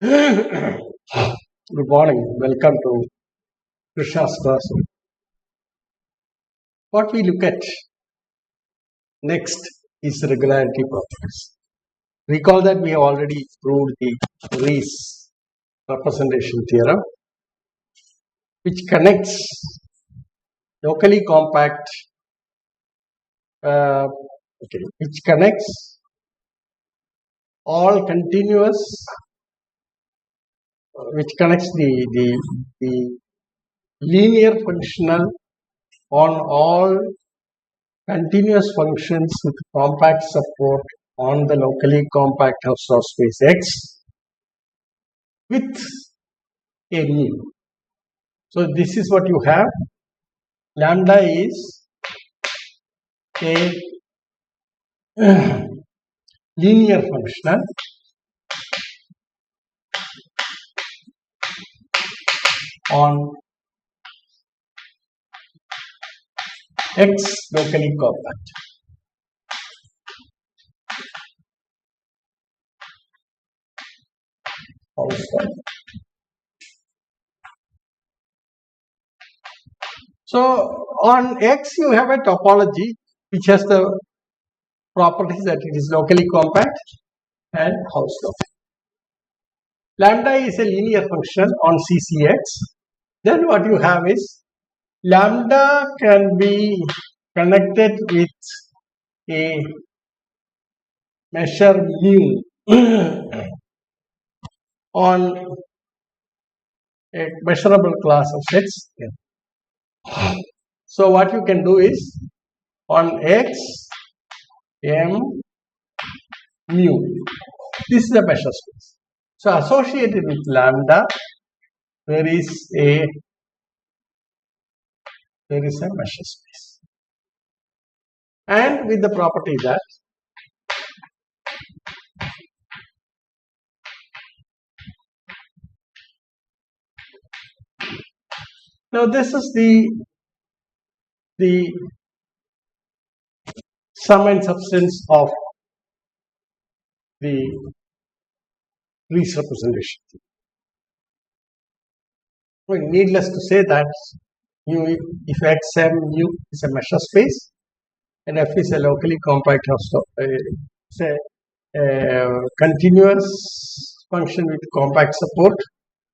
Good morning. Welcome to Krishna's classroom. What we look at next is regularity properties. Recall that we have already proved the Riesz representation theorem, which connects locally compact, which connects all continuous, which connects the linear functional on all continuous functions with compact support on the locally compact Hausdorff space X with a mu. So this is what you have. Lambda is a linear functional on X locally compact. So on X you have a topology which has the properties that it is locally compact and Hausdorff. Lambda is a linear function on CCX. Then what you have is lambda can be connected with a measure mu on a measurable class of sets. So what you can do is on X M mu. This is a measure space. So associated with lambda there is a measure space, and with the property that now this is the sum and substance of the Riesz representation. Well, needless to say that if Xm mu is a measure space and F is a locally compact say continuous function with compact support,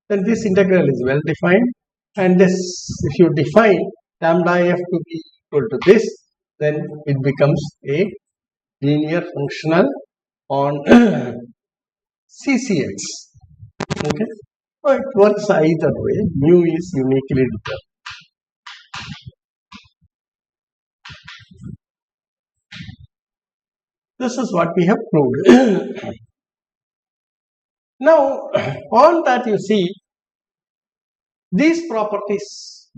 then this integral is well defined, and this, if you define lambda f to be equal to this, then it becomes a linear functional on CCX. Okay, so it works either way. Mu is uniquely determined. This is what we have proved. Now, on that you see, these properties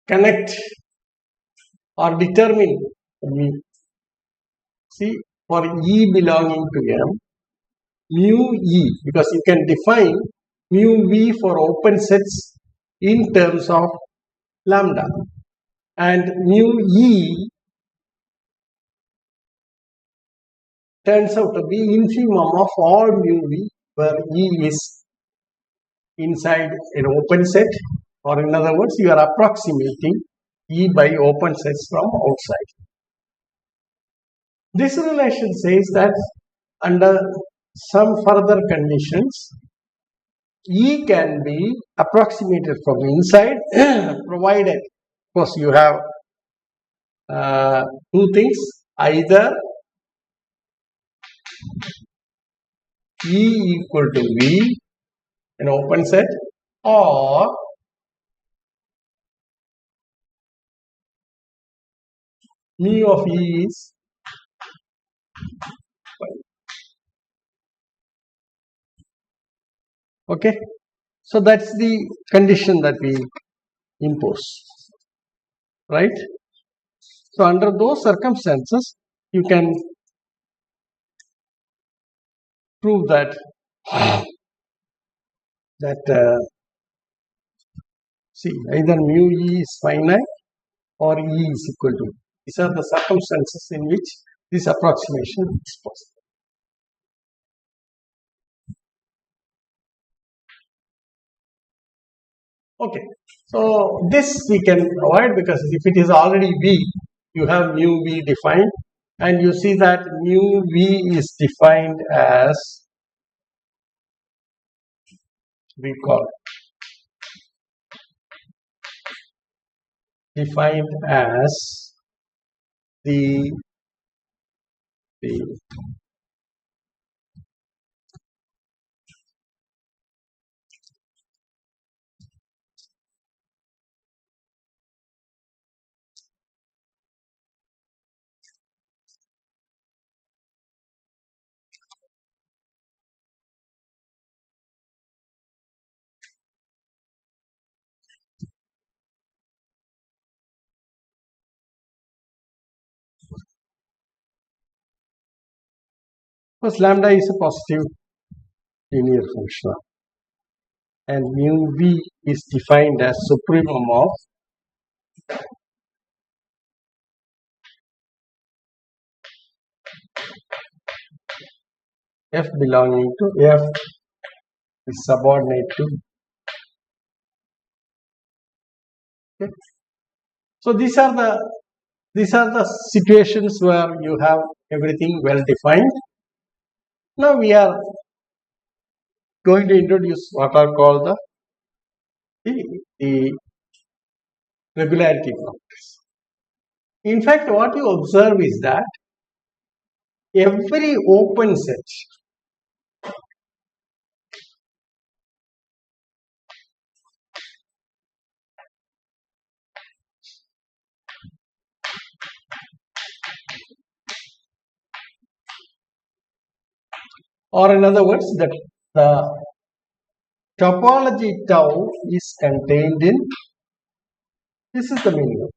connect or determine mu. See, for E belonging to M, mu E, because you can define mu V for open sets in terms of lambda, and mu E turns out to be infimum of all mu V, where E is inside an open set, or in other words, you are approximating E by open sets from outside. This relation says that under some further conditions, E can be approximated from inside, provided, of course, you have two things: either E equal to V, an open set, or mu of E is okay. So that's the condition that we impose, right? So under those circumstances, you can prove that see, either mu E is finite or E is equal to. These are the circumstances in which this approximation is possible. Okay, so this we can avoid because if it is already V, you have mu V defined, and you see that mu V is defined as, recall, defined as the because lambda is a positive linear function and mu V is defined as supremum of f belonging to f is subordinate to. Okay. So these are the situations where you have everything well defined. Now we are going to introduce what are called the regularity properties. In fact, what you observe is that every open set or in other words that the topology tau is contained in, this is the meaning of it.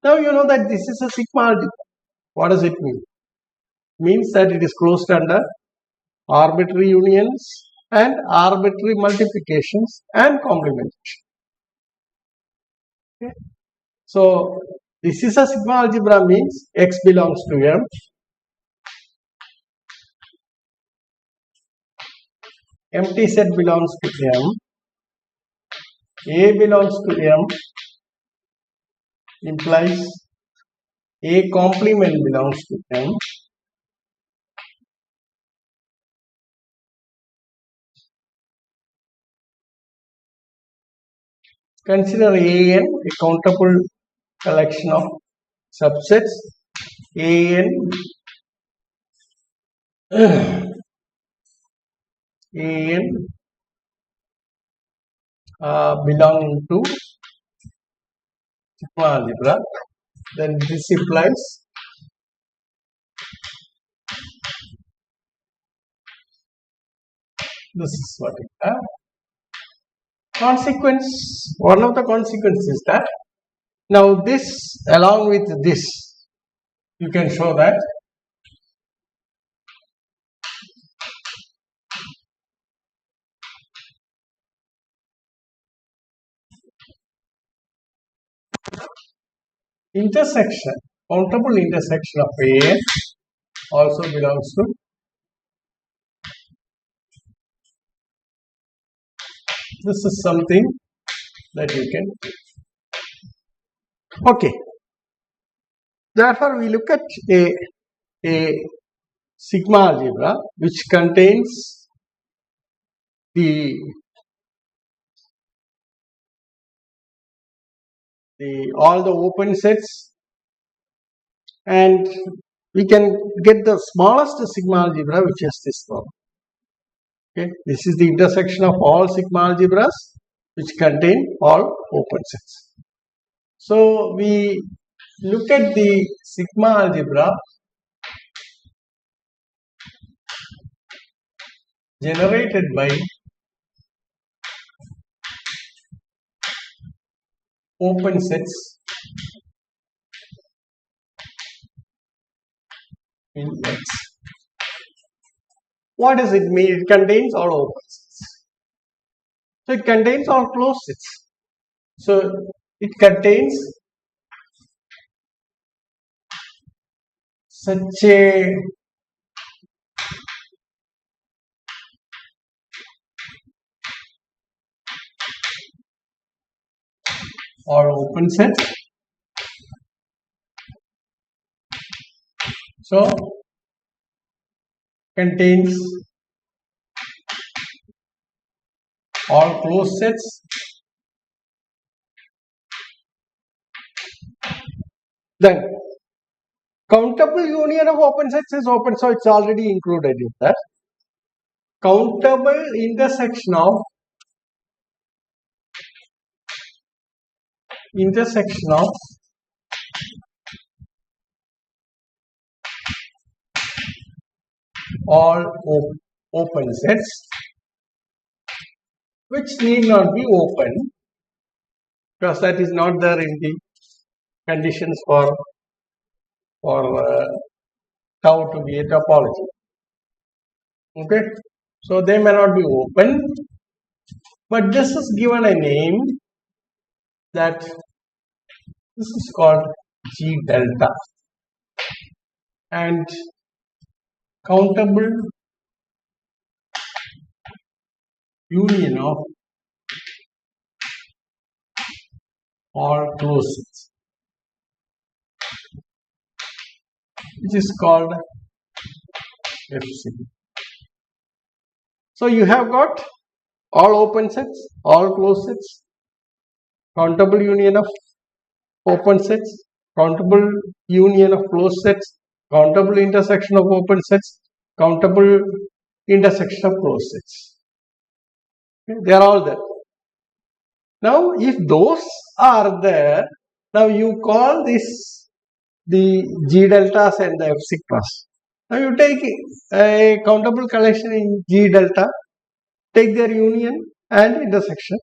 Now you know that this is a sigma algebra. What does it mean? It means that it is closed under arbitrary unions and arbitrary multiplications and complementation. Okay. So this is a sigma algebra means x belongs to M, empty set belongs to M, A belongs to M implies A complement belongs to M, consider AN a countable collection of subsets. AN belonging to sigma algebra, then this implies this is what it has. Consequence, one of the consequences is that now this along with this you can show that intersection, countable intersection of A also belongs to, this is something that you can do. Okay. Therefore, we look at a sigma algebra which contains all the open sets, and we can get the smallest sigma algebra which is this one. Okay, this is the intersection of all sigma algebras which contain all open sets. So we look at the sigma algebra generated by open sets in X. What does it mean? It contains all open sets. So it contains all closed sets. So it contains such a or open set. So contains all closed sets. Then countable union of open sets is open, so it's already included in that. Countable intersection of all open sets, which need not be open, because that is not there in the conditions for tau to be a topology. Okay, so they may not be open, but this is given a name that this is called G delta, and countable union of all closed sets, which is called FC. So you have got all open sets, all closed sets, countable union of open sets, countable union of closed sets, countable intersection of open sets, countable intersection of closed sets. Okay, they are all there. Now, if those are there, now you call this the G deltas and the F sigmas. Now you take a countable collection in G delta, take their union and intersection,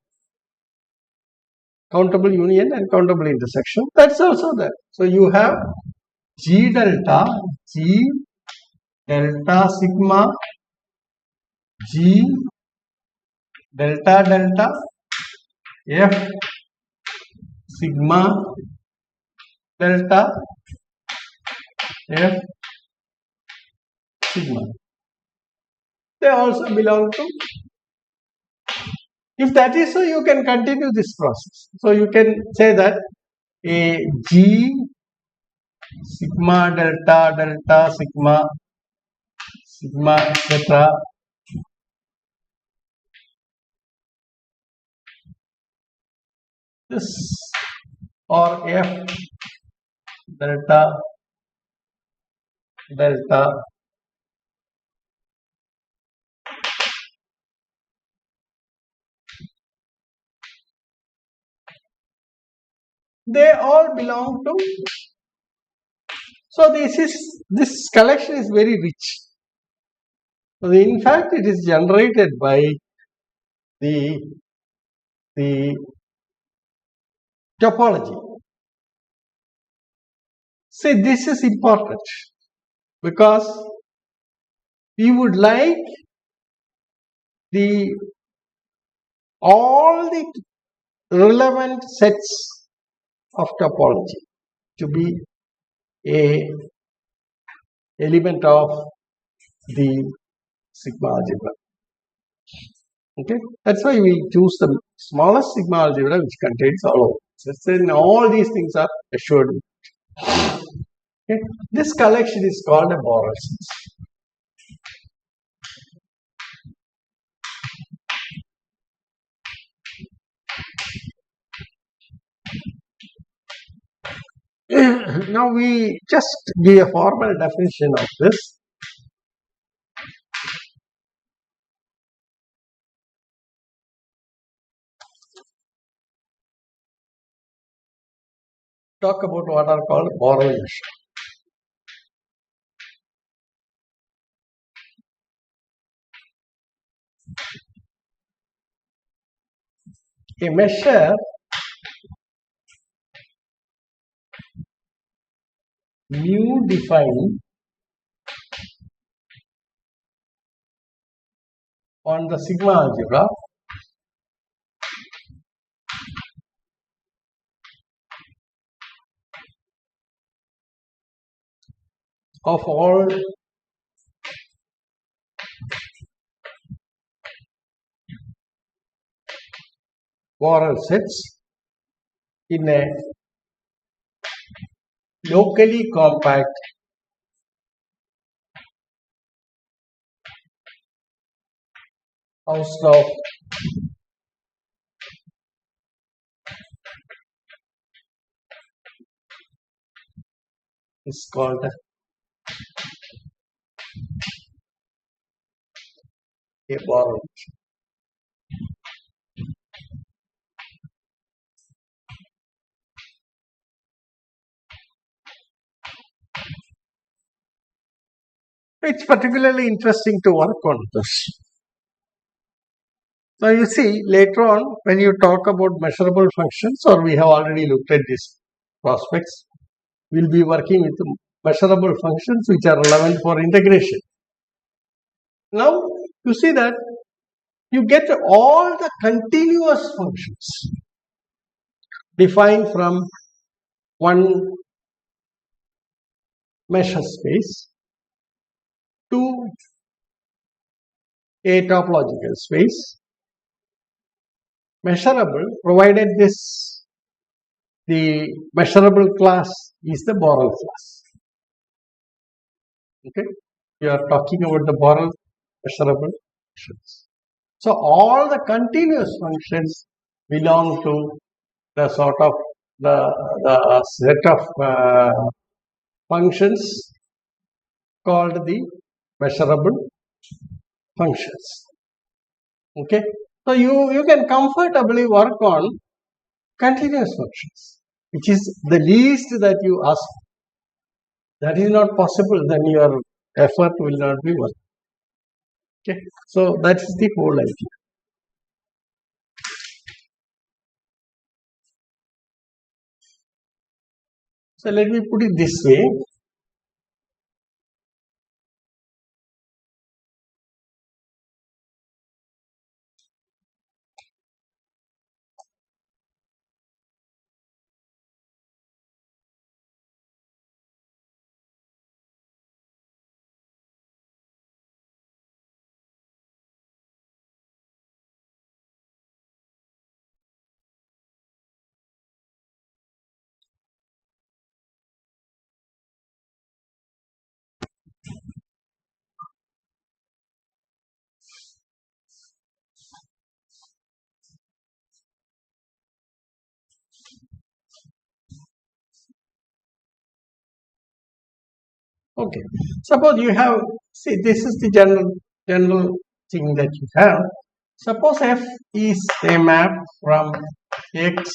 countable union and countable intersection, that's also there. So you have G delta sigma, G delta delta, F sigma delta, F sigma. They also belong to, if that is so, you can continue this process. So you can say that a G sigma delta delta sigma etc. This or F delta delta they all belong to. So this collection is very rich. So in fact, it is generated by the topology. See, this is important because we would like all the relevant sets of topology to be a element of the sigma algebra. Okay, that's why we choose the smallest sigma algebra which contains all of it. Then all these things are assured. Okay, this collection is called a Borel set. Now we just give a formal definition of this. Talk about what are called Borel measures. A measure mu defined on the sigma algebra of all Borel sets in a locally compact Hausdorff is called a borrow. It's particularly interesting to work on this. So you see later on when you talk about measurable functions, or we have already looked at these prospects, we'll be working with measurable functions which are relevant for integration. Now you see that you get all the continuous functions defined from one measure space to a topological space, measurable provided the measurable class is the Borel class. Okay, we are talking about the Borel measurable functions. So all the continuous functions belong to the sort of the set of functions called the measurable functions. Okay, so you can comfortably work on continuous functions, which is the least that you ask. That is not possible, then your effort will not be worth. Okay, so that is the whole idea. So let me put it this way. Okay, suppose you have, see, this is the general thing that you have. Suppose f is a map from x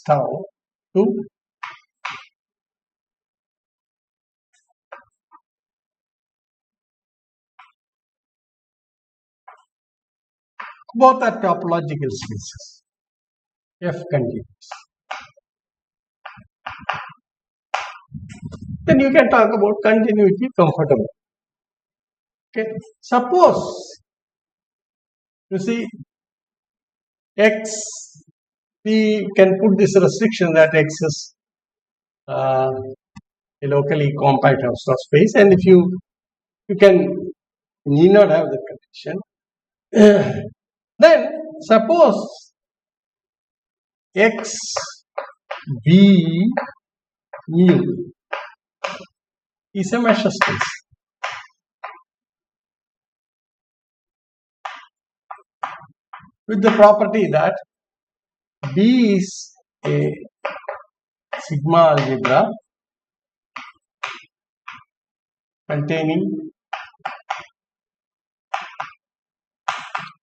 tau to both are topological spaces, f continuous. Then you can talk about continuity comfortably. Okay, suppose you see x, we can put this restriction that x is a locally compact Hausdorff space, and if you need not have the condition. Then suppose x b mu is a measure space. With the property that B is a sigma algebra containing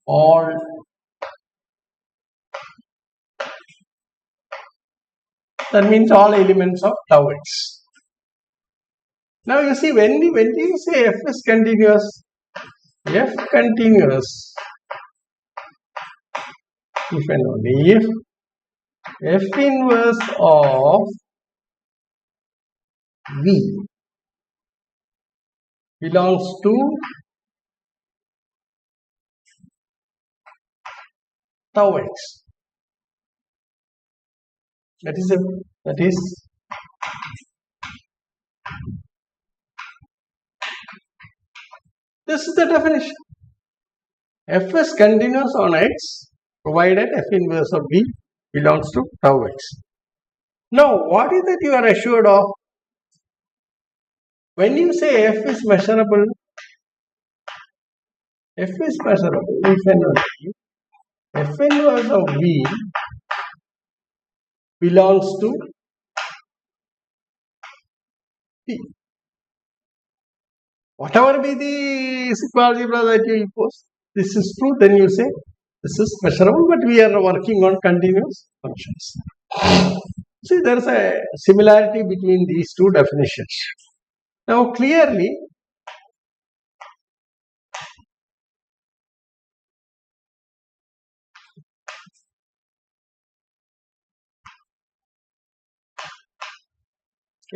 all that means all elements of tau x. Now you see when you say f is continuous, f continuous if and only if f inverse of V belongs to tau x. That is this is the definition. F is continuous on X provided F inverse of V belongs to tau X. Now, what is that you are assured of? When you say F is measurable, F is measurable if and only F inverse of V belongs to P. Whatever be the sigma algebra that you impose, this is true, then you say this is measurable, but we are working on continuous functions. See, there is a similarity between these two definitions. Now, clearly,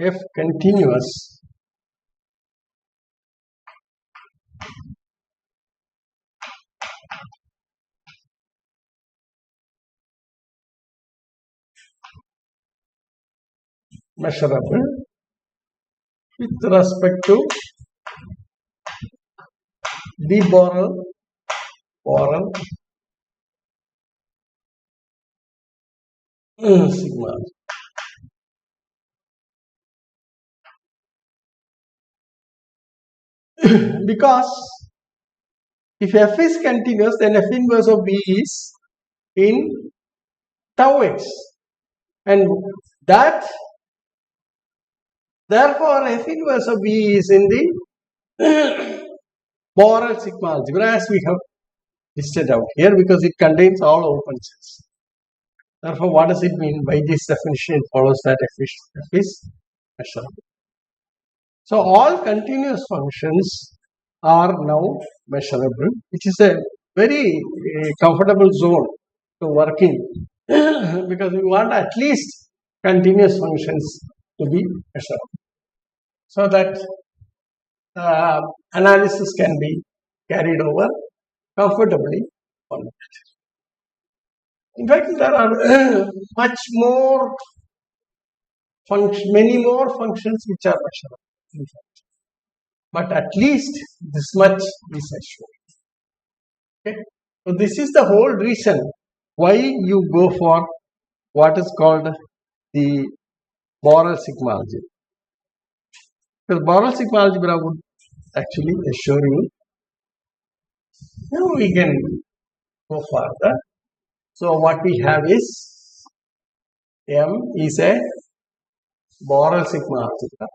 F continuous measurable with respect to the Borel sigma. Because if F is continuous, then F inverse of V is in tau X, and that therefore F inverse of V is in the Borel sigma algebra as we have listed out here, because it contains all open sets. Therefore, what does it mean? By this definition, it follows that F is measurable. So, all continuous functions are now measurable, which is a very comfortable zone to work in because we want at least continuous functions to be measurable, so that analysis can be carried over comfortably on that. In fact, there are much more many more functions which are measurable, in fact. But at least this much is assured. Okay? So this is the whole reason why you go for what is called the Borel sigma algebra. Because Borel sigma algebra would actually assure you. Now we can go further. So what we have is M is a Borel sigma algebra.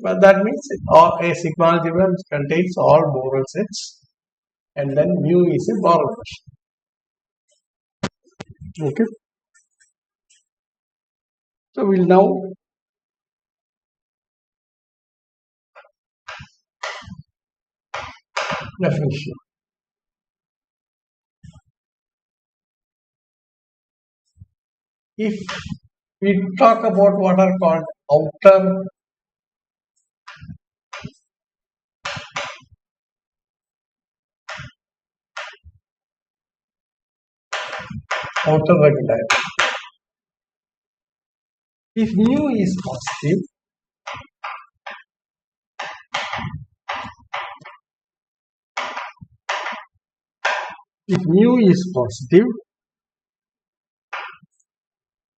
But that means a sigma algebra which contains all Borel sets, and then mu is a Borel function. Okay. So we'll now definition. If we talk about what are called outer regularity, if mu is positive,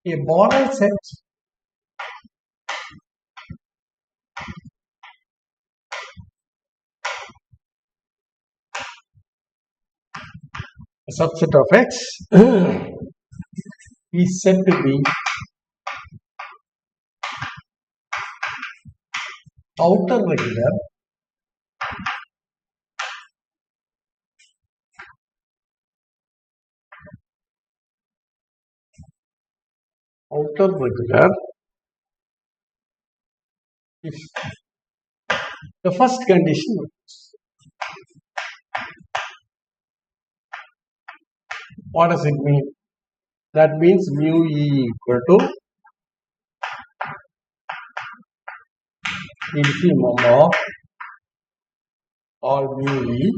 a Borel set a subset of X is said to be outer regular if the first condition. What does it mean? That means mu E equal to infimum of all mu E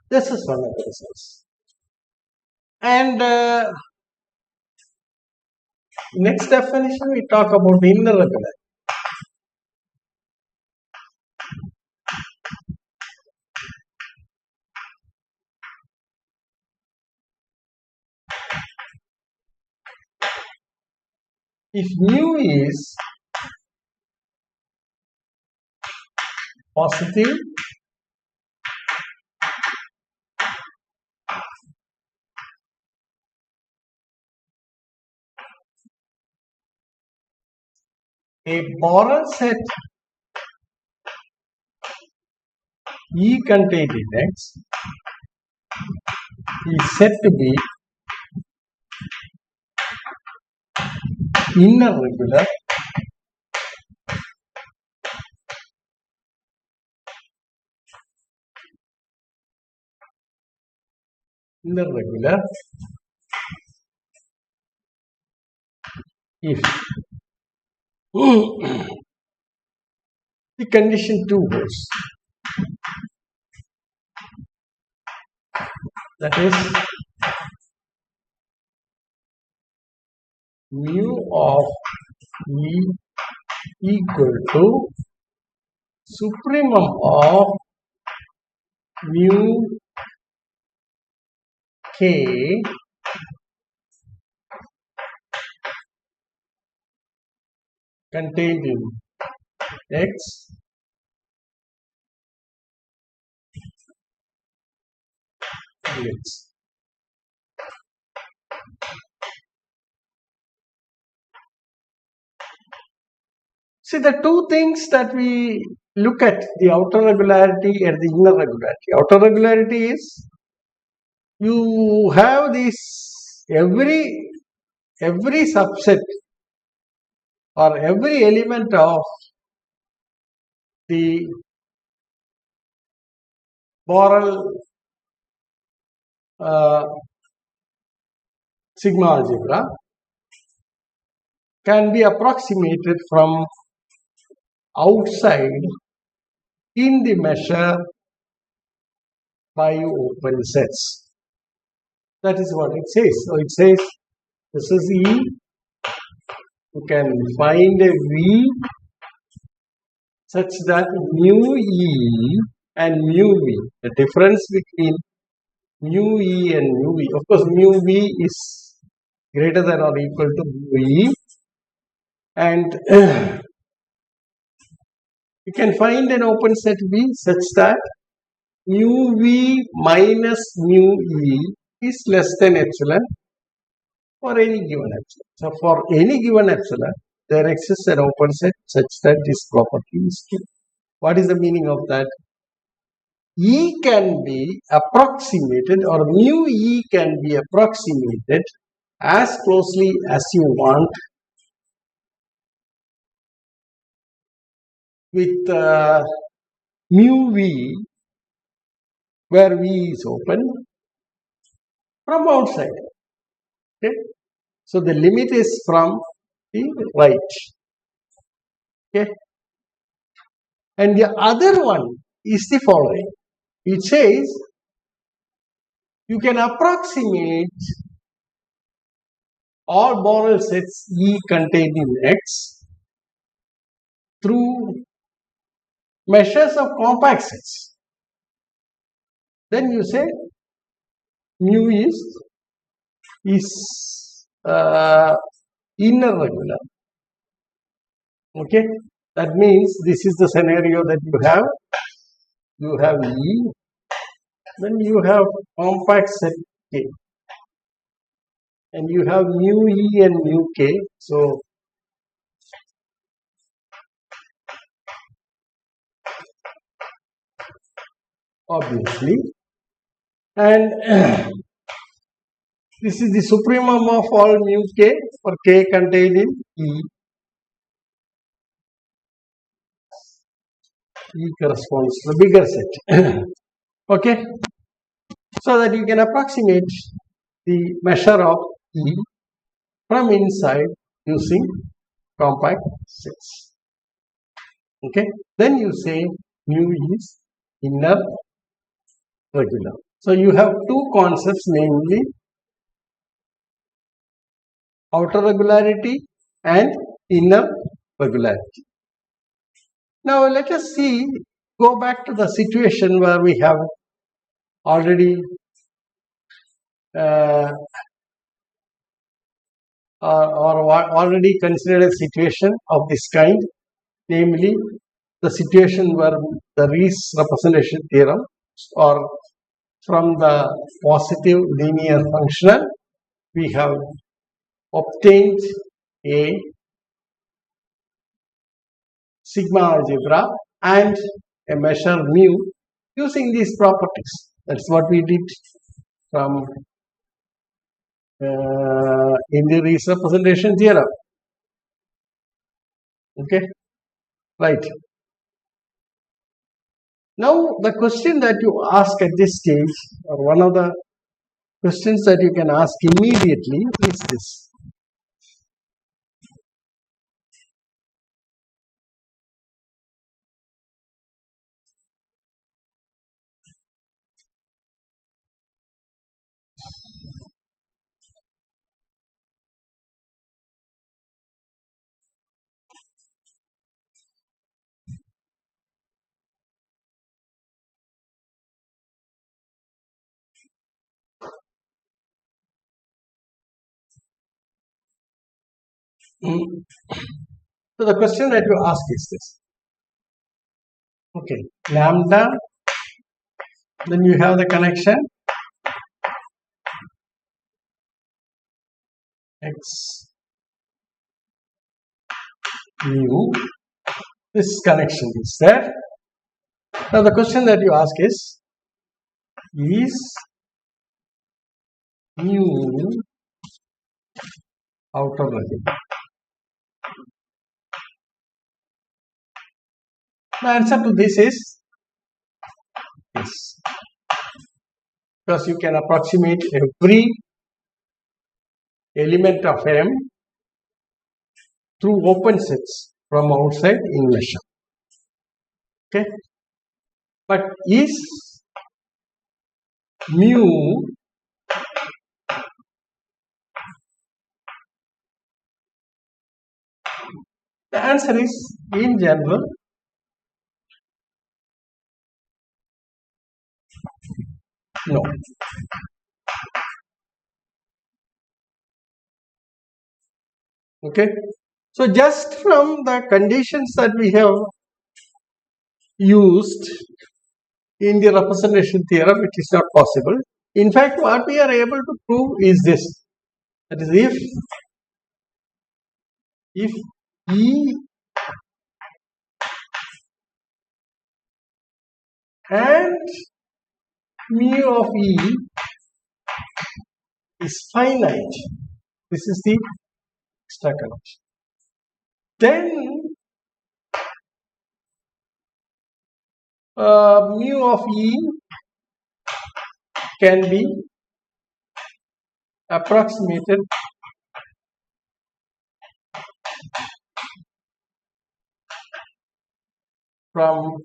This is one of the results. And next definition, we talk about inner regularity. If mu is positive, a Borel set E contained in X is said to be inner regular if the condition 2 holds. That is, mu of E equal to supremum of mu k contained in X dx. See, the two things that we look at, the outer regularity and the inner regularity. Outer regularity is you have this every subset or every element of the Borel sigma algebra can be approximated from outside in the measure by open sets. That is what it says. So it says this is E. You can find a V such that mu E and mu V, the difference between mu E and mu V, of course mu V is greater than or equal to mu E, and you can find an open set V such that mu V minus mu E is less than epsilon for any given epsilon. So for any given epsilon, there exists an open set such that this property is true. What is the meaning of that? E can be approximated, or mu E can be approximated as closely as you want with mu V, where V is open, from outside. Okay, so the limit is from the right. Okay, and the other one is the following. It says you can approximate all Borel sets E contained in X through measures of compact sets. Then you say mu is inner regular. Okay, that means this is the scenario that you have. You have E, then you have compact set K, and you have mu E and mu K. So obviously, and this is the supremum of all mu K for K contained in E. E corresponds to the bigger set. Okay, so that you can approximate the measure of E from inside using compact sets. Okay, then you say mu is inner regular. So you have two concepts, namely outer regularity and inner regularity. Now let us go back to the situation where we have already already considered a situation of this kind, namely the situation where the Riesz representation theorem, or from the positive linear functional we have obtained a sigma algebra and a measure mu using these properties. That's what we did from in the Riesz representation theorem. Okay, right. Now the question that you ask at this stage, or one of the questions that you can ask immediately, is this. So the question that you ask is this. Okay, lambda, then you have the connection x mu. This connection is there. Now the question that you ask is mu outer regular? The answer to this is yes, because you can approximate every element of M through open sets from outside in measure. Okay, but is mu the answer is in general no. Okay, so just from the conditions that we have used in the representation theorem, it is not possible. In fact, what we are able to prove is this. That is, if E and mu of E is finite, this is the extra condition, then mu of E can be approximated from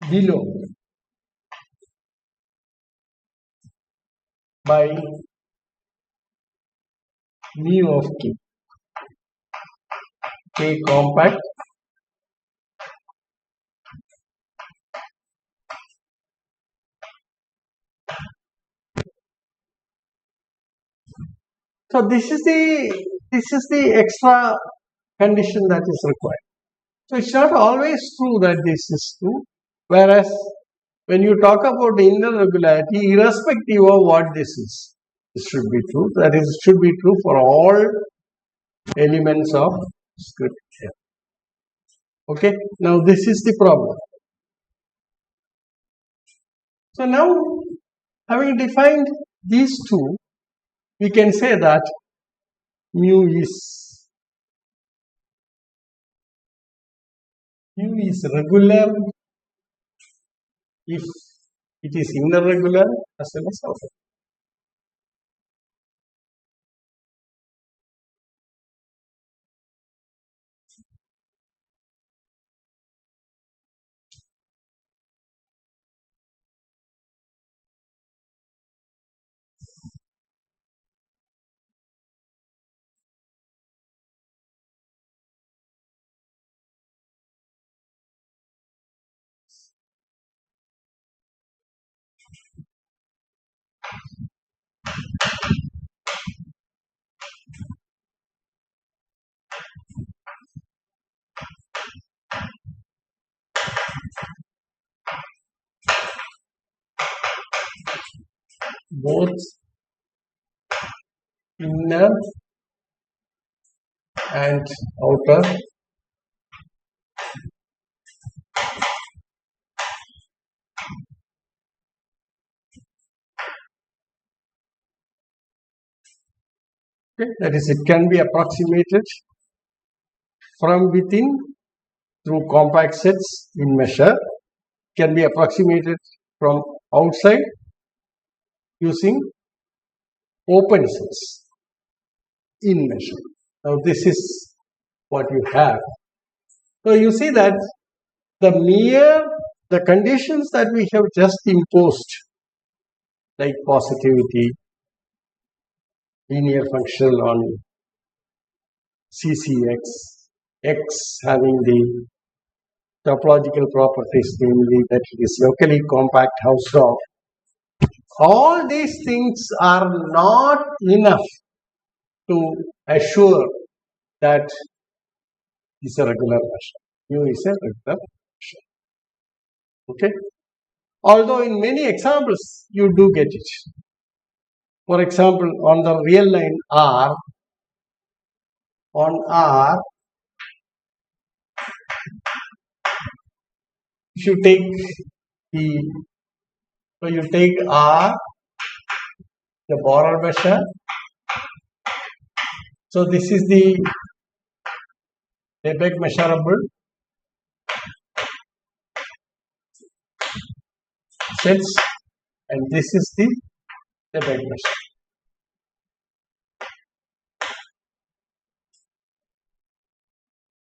below by mu of K compact so this is the extra condition that is required. So it's not always true that this is true, whereas when you talk about inner regularity, irrespective of what this is, this should be true. That is, it should be true for all elements of script here. Okay, now this is the problem. So now, having defined these two, we can say that mu is regular if it is inner regular as well as outer. both inner and outer that is, it can be approximated from within through compact sets in measure, can be approximated from outside using open sets in measure. Now this is what you have. So you see that the conditions that we have just imposed, like positivity, linear function on CCX, X having the topological properties, namely that it is locally compact housed off. All these things are not enough to assure that is a regular measure. U is a regular measure. Okay? Although in many examples you do get it. For example, on the real line R, on R, if you take so you take R, the border measure. So this is the Lebesgue measurable sets, and this is the Lebesgue measure.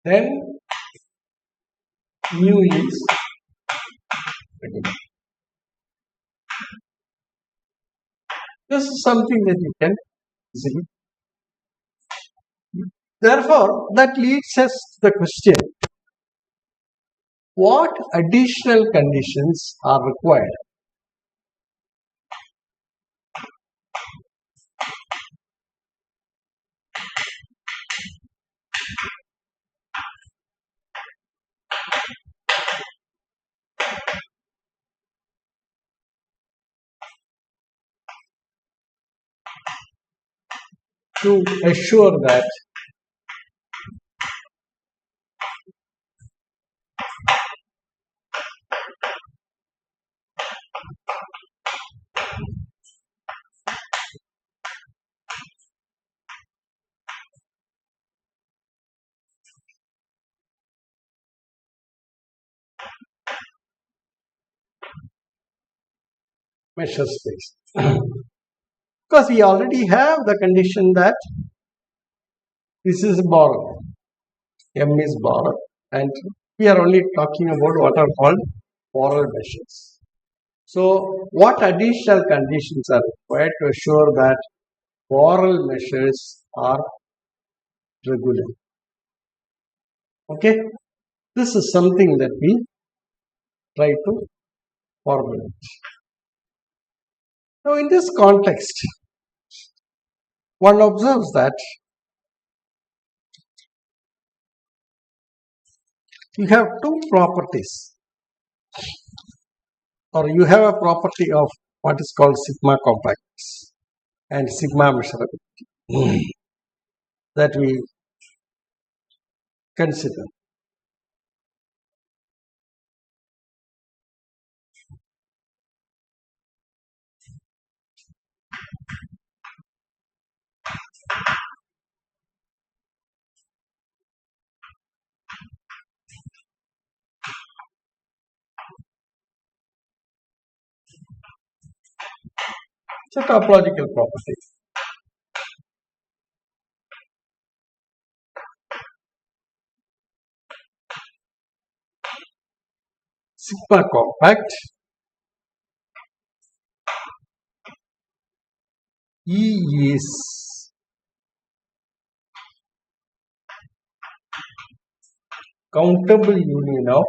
Then mu is regular. This is something that you can easily. Therefore, that leads us to the question, what additional conditions are required to assure that measure space? Because we already have the condition that this is borrow, M is borrow, and we are only talking about what are called borrow measures. So, what additional conditions are required to assure that borrow measures are regular? Okay, this is something that we try to formulate. Now, in this context, one observes that you have two properties, or you have a property of what is called sigma compactness and sigma measurability that we consider. It's a topological property. Sigma compact, E is countable union of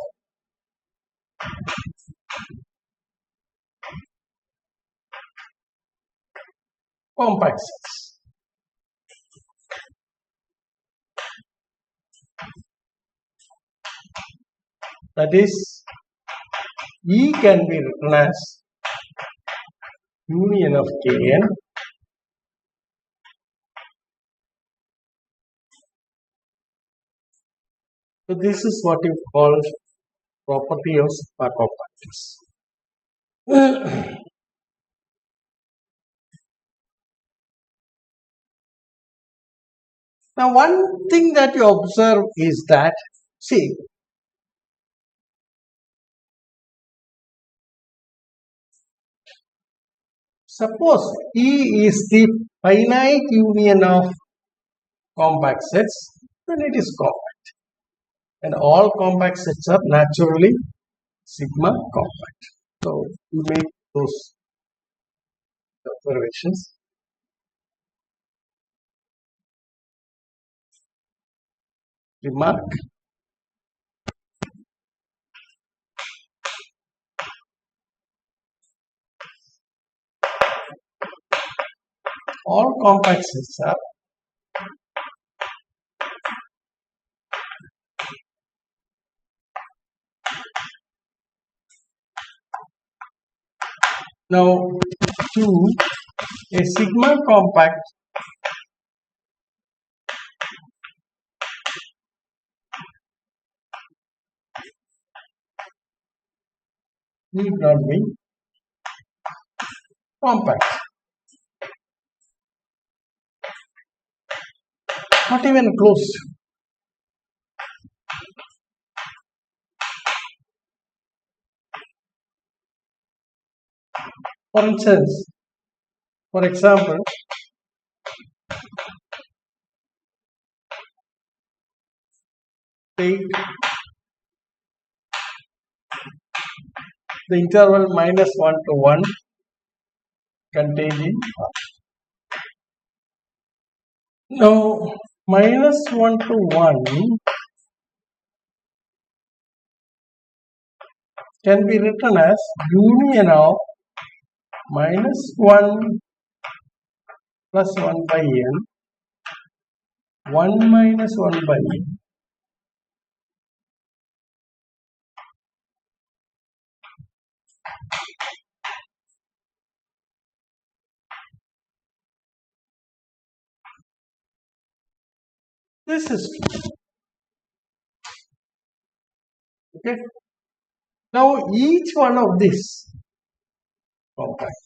compact sets. That is, E can be written as union of Kn so this is what you call property of sigma compactness. Now one thing that you observe is that, see, suppose E is the finite union of compact sets, then it is compact. And all compact sets are naturally sigma compact. So you make those observations. Remark. All compact sets are now to a sigma compact need not be compact. Not even close. For instance, for example, take the interval -1 to 1 contained in R. Now, -1 to 1 can be written as union of -1 plus 1 by n, 1 minus 1 by n. This is true. Okay. Now each one of these compact,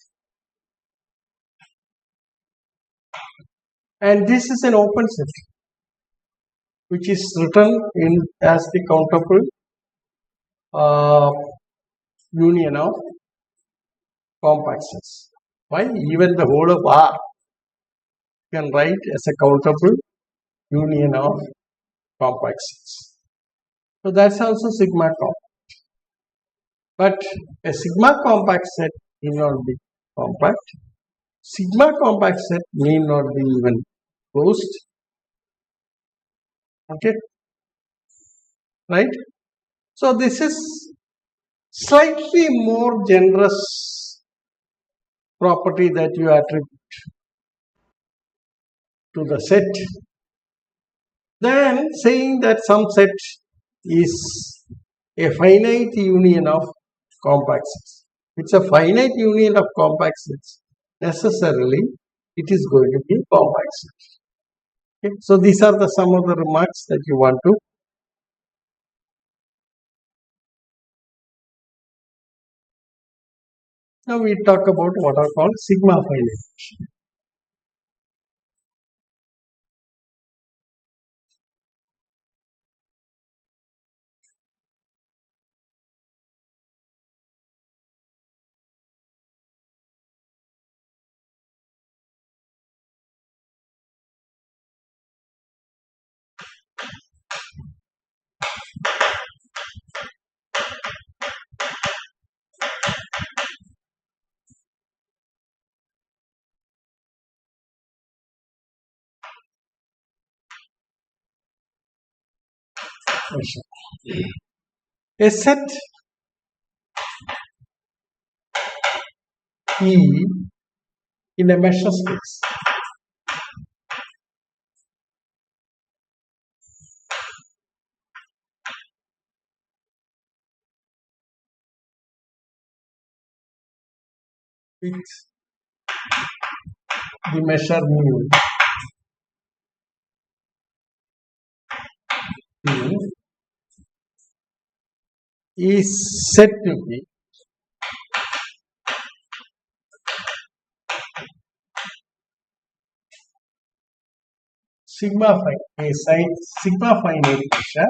and this is an open set, which is written in as the countable union of compact sets. Why? Even the whole of R can write as a countable union of compact sets. So that's also sigma compact. But a sigma compact set need not be compact. Sigma compact set need not be even closed. Okay, right? So this is slightly more generous property that you attribute to the set than saying that some set is a finite union of compact sets. It's a finite union of compact sets. Necessarily, it is going to be a compact set. Okay? So these are the some of the remarks that you want to. Now we talk about what are called sigma finite. A set E in a measure space with the measure mu is said to be sigma finite measure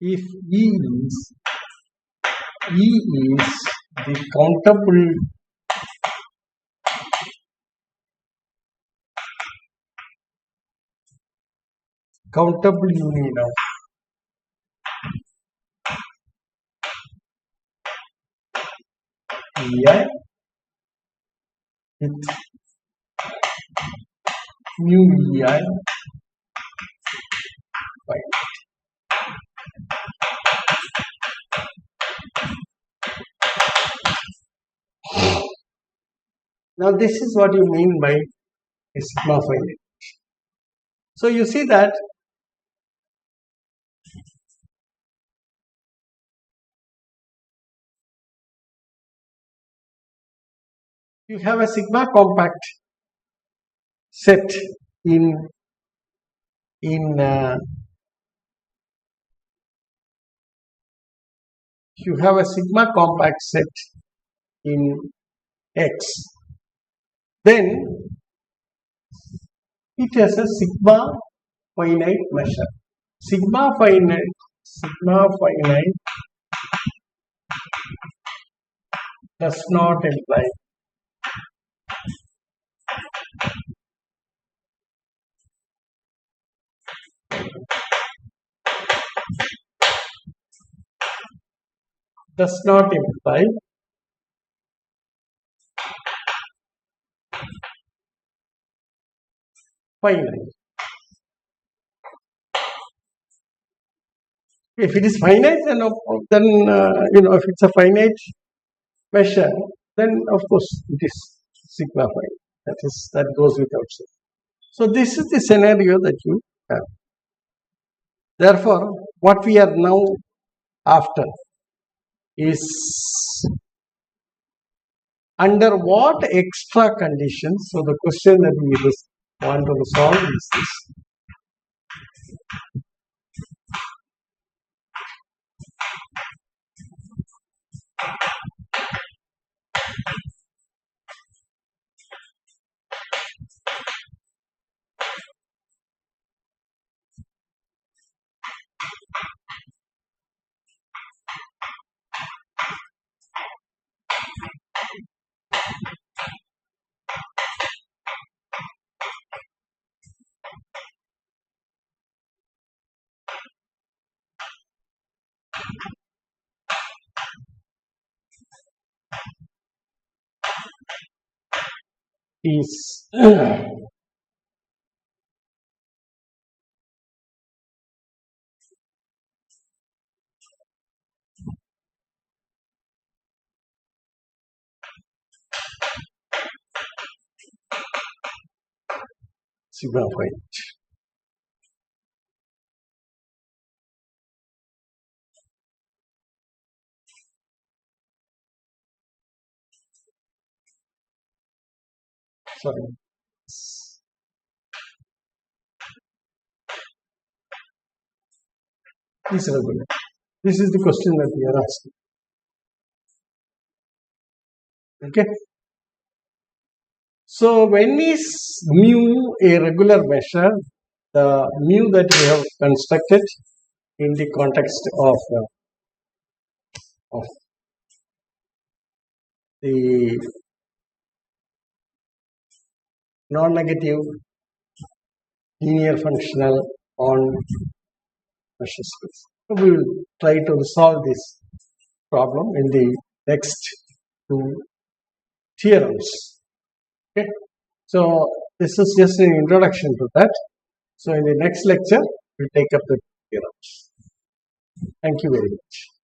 if E is the countable union of EI with mu EI finite. Now this is what you mean by a sigma finite. So you see that you have a sigma compact set in you have a sigma compact set in X, then it has a sigma finite measure. Sigma finite does not imply finite. If it is finite, then if it's a finite measure, then of course it is sigma finite. That goes without saying. So this is the scenario that you have. Therefore, what we are now after is under what extra conditions. So the question that we want to resolve is this. Is sigma finite. Sorry. Is regular. This is the question that we are asking. Okay. So when is mu a regular measure? The mu that we have constructed in the context of the non-negative linear functional on measure space. So we will try to resolve this problem in the next two theorems. Okay. So this is just an introduction to that. So in the next lecture, we'll take up the theorems. Thank you very much.